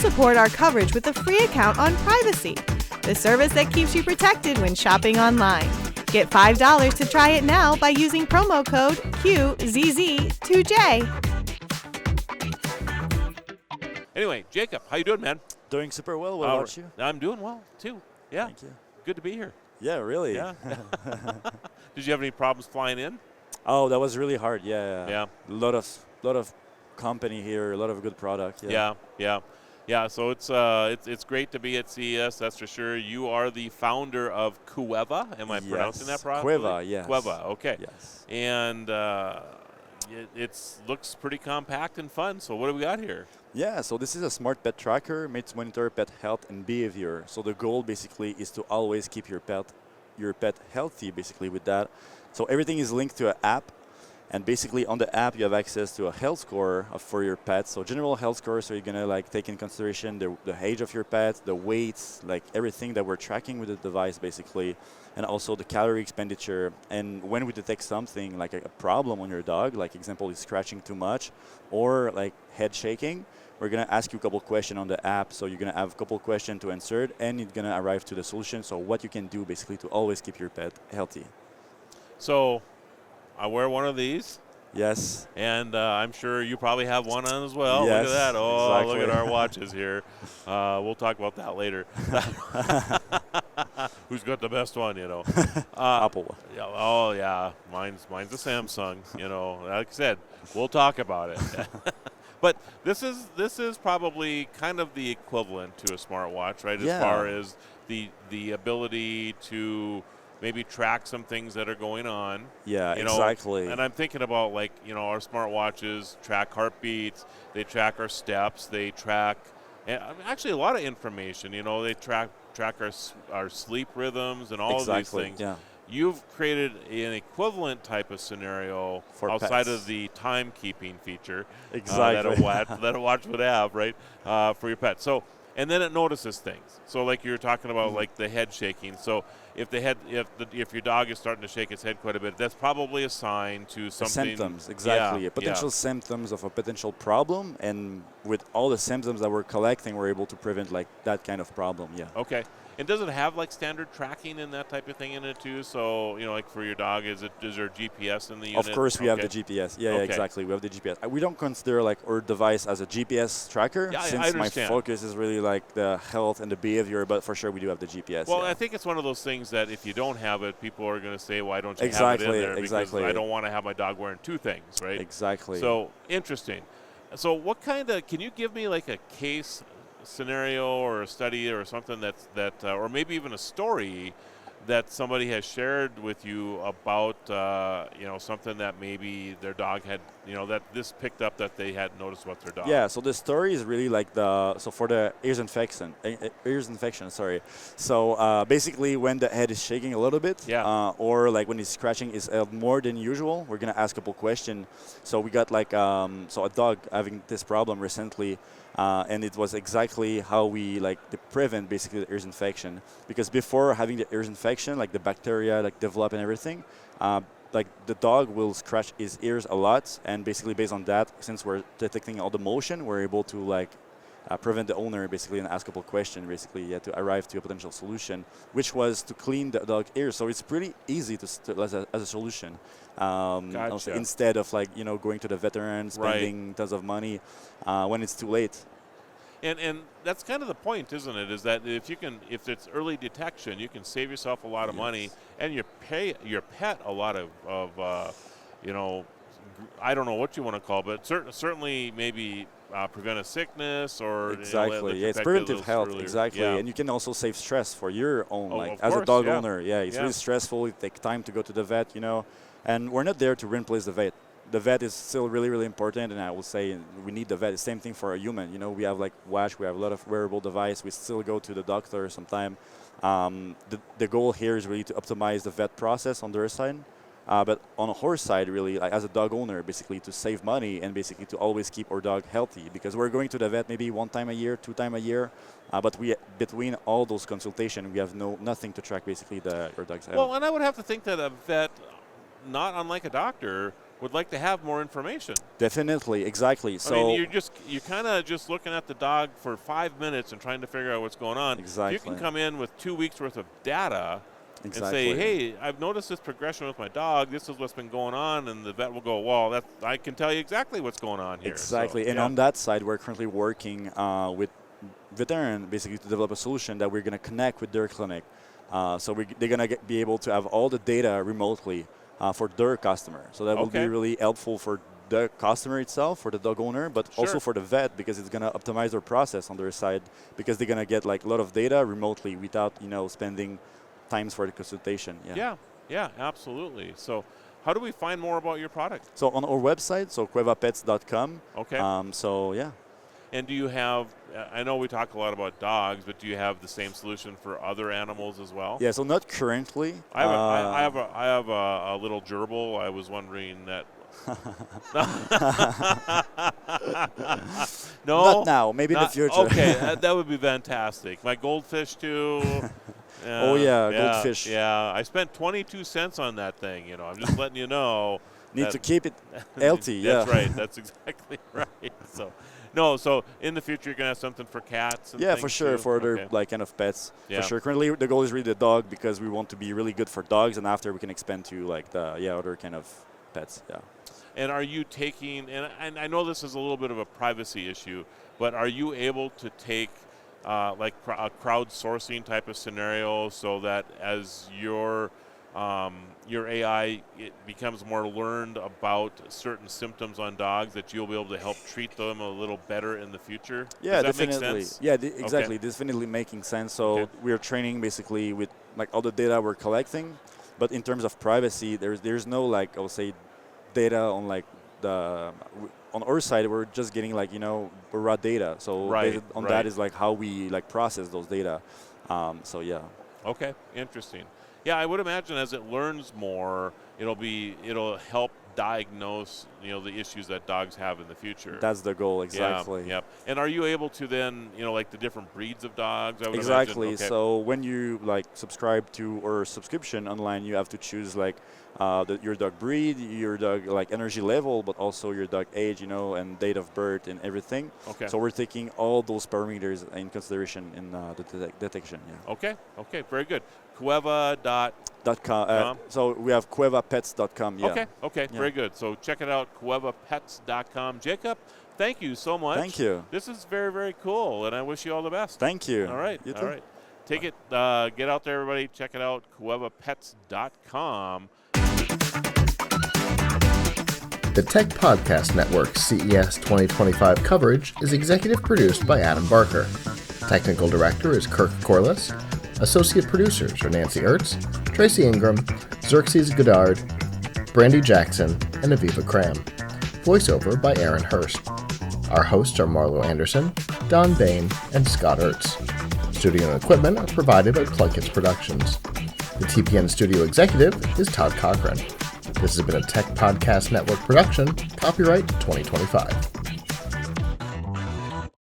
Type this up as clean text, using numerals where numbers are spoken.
support our coverage with a free account on Privacy, the service that keeps you protected when shopping online. Get $5 to try it now by using promo code QZZ2J. Anyway, Jacob, how you doing, man? Doing super well. What about you? I'm doing well, too. Yeah. Thank you. Good to be here. Yeah, really. Yeah. Did you have any problems flying in? Oh, that was really hard. Yeah. Yeah. A lot of company here, a lot of good product. Yeah. So it's great to be at CES. That's for sure. You are the founder of Queva. Am I pronouncing that properly? Queva, yes. Queva. Okay. Yes. And it looks pretty compact and fun. So what do we got here? Yeah, so this is a smart pet tracker made to monitor pet health and behavior. So the goal basically is to always keep your pet healthy basically with that. So everything is linked to an app, and basically on the app you have access to a health score for your pet. So general health score, so you're gonna like take in consideration the age of your pet, the weights, like everything that we're tracking with the device basically, and also the calorie expenditure. And when we detect something like a problem on your dog, like example is scratching too much or like head shaking, we're going to ask you a couple questions on the app. So you're going to have a couple questions to answer, and it's going to arrive to the solution. So what you can do basically to always keep your pet healthy. So I wear one of these. Yes. And I'm sure you probably have one on as well. Yes, Look at that. Oh, exactly. Look at our watches here. We'll talk about that later. Who's got the best one, you know? Apple. Yeah, oh, yeah. Mine's a Samsung, you know. Like I said, we'll talk about it. But this is probably kind of the equivalent to a smartwatch, right? As far as the ability to maybe track some things that are going on. Yeah, exactly. And I'm thinking about like, you know, our smartwatches track heartbeats, they track our steps, they track actually a lot of information, you know, they track our sleep rhythms and all of these things. Yeah. You've created an equivalent type of scenario for outside pets. of the timekeeping feature exactly. that a watch would have, right, for your pet. So, and then it notices things. So, like you were talking about, like the head shaking. So, if your dog is starting to shake its head quite a bit, that's probably a sign to something. Symptoms, exactly. Potential symptoms of a potential problem, and with all the symptoms that we're collecting, we're able to prevent like that kind of problem. Yeah. Okay. And does it have like standard tracking and that type of thing in it too? So, you know, like for your dog, is there GPS in the unit? Of course we have the GPS. Yeah, exactly. We have the GPS. We don't consider like our device as a GPS tracker since my focus is really like the health and the behavior, but for sure we do have the GPS. Well, I think it's one of those things that if you don't have it, people are going to say, why don't you have it in there? Because I don't want to have my dog wearing two things, right? Exactly. So, interesting. So what kind of, can you give me like a case scenario or a study or something or maybe even a story that somebody has shared with you about you know, something that maybe their dog had, you know, that this picked up that they hadn't noticed about their dog? Yeah, so the story is really like for the ears infection, sorry. So basically when the head is shaking a little bit, or like when it's scratching is more than usual, we're gonna ask a couple questions. So we got like so a dog having this problem recently, and it was exactly how we to prevent basically the ears infection, because before having the ears infection, like the bacteria like develop and everything, like the dog will scratch his ears a lot, and basically based on that, since we're detecting all the motion, we're able to prevent the owner basically and ask a couple questions basically to arrive to a potential solution, which was to clean the dog ears. So it's pretty easy as a solution. Gotcha. Instead of going to the veteran, spending tons of money when it's too late. And that's kind of the point, isn't it? Is that if it's early detection, you can save yourself a lot of money, and you pay your pet a lot of I don't know what you want to call it, but certainly maybe prevent a sickness or exactly. It's preventive health earlier. Exactly, and you can also save stress for your own as a dog owner. Yeah, it's really stressful. It takes time to go to the vet, and we're not there to replace the vet. The vet is still really, really important, and I will say we need the vet. The same thing for a human. We have watch, we have a lot of wearable device. We still go to the doctor sometime. The goal here is really to optimize the vet process on their side, but on a horse side, really, as a dog owner, basically to save money and basically to always keep our dog healthy, because we're going to the vet maybe 1 time a year, 2 times a year, but between all those consultations, we have nothing to track basically our dog's health. Well, and I would have to think that a vet, not unlike a doctor, would like to have more information. Definitely, exactly. So I mean, you're kind of just looking at the dog for 5 minutes and trying to figure out what's going on. Exactly. If you can come in with 2 weeks worth of data exactly. and say, hey, I've noticed this progression with my dog. This is what's been going on, and the vet will go, well, I can tell you exactly what's going on here. Exactly. So, and on that side, we're currently working with veterinarians basically to develop a solution that we're going to connect with their clinic. So they're going to be able to have all the data remotely for their customer. So that will be really helpful for the customer itself, for the dog owner, but also for the vet, because it's going to optimize their process on their side, because they're going to get like a lot of data remotely without, spending times for the consultation. Yeah, absolutely. So how do we find more about your product? So on our website, so quevapets.com. Okay. So yeah. And do you have, I know we talk a lot about dogs, but do you have the same solution for other animals as well? Yeah, so not currently. I have a little gerbil. I was wondering that. No? Not now, maybe in the future. Okay, that would be fantastic. My goldfish too. Oh yeah, goldfish. Yeah, I spent 22 cents on that thing, I'm just letting you know. Need to keep it healthy, That's right, that's exactly right. So in the future you're going to have something for cats and things for sure, too? for other kind of pets. Yeah. For sure. Currently the goal is really the dog, because we want to be really good for dogs, and after we can expand to like the other kind of pets. Yeah. And are you taking, and I know this is a little bit of a privacy issue, but are you able to take like a crowdsourcing type of scenario, so that as your AI becomes more learned about certain symptoms on dogs, that you'll be able to help treat them a little better in the future? Yeah, Does that definitely. make sense? Yeah, exactly. Definitely making sense. So we're training basically with like all the data we're collecting, but in terms of privacy, there's no like, I would say, data on like on our side. We're just getting like raw data. So that is like how we like process those data. So yeah. Okay, interesting. Yeah, I would imagine as it learns more, it'll help diagnose the issues that dogs have in the future. That's the goal, exactly. Yeah. And are you able to then like the different breeds of dogs? I would exactly. Imagine? Okay. So when you like subscribe to our subscription online, you have to choose like your dog breed, your dog like energy level, but also your dog age, and date of birth and everything. Okay. So we're taking all those parameters in consideration in the detection. Yeah. Okay. Very good. Queva.com. So we have quevapets.com. Yeah. Okay. Yeah. Very good. So check it out, quevapets.com. Jacob, thank you so much. Thank you. This is very, very cool, and I wish you all the best. Thank you. All right. You too. All right. Take it. Get out there, everybody. Check it out, quevapets.com. The Tech Podcast Network CES 2025 coverage is executive produced by Adam Barker. Technical director is Kirk Corliss. Associate producers are Nancy Ertz, Tracy Ingram, Xerxes Goddard, Brandy Jackson, and Aviva Cram. Voiceover by Aaron Hurst. Our hosts are Marlo Anderson, Don Bain, and Scott Ertz. Studio and equipment are provided by PLUGHITZ Productions. The TPN studio executive is Todd Cochran. This has been a Tech Podcast Network production, copyright 2025.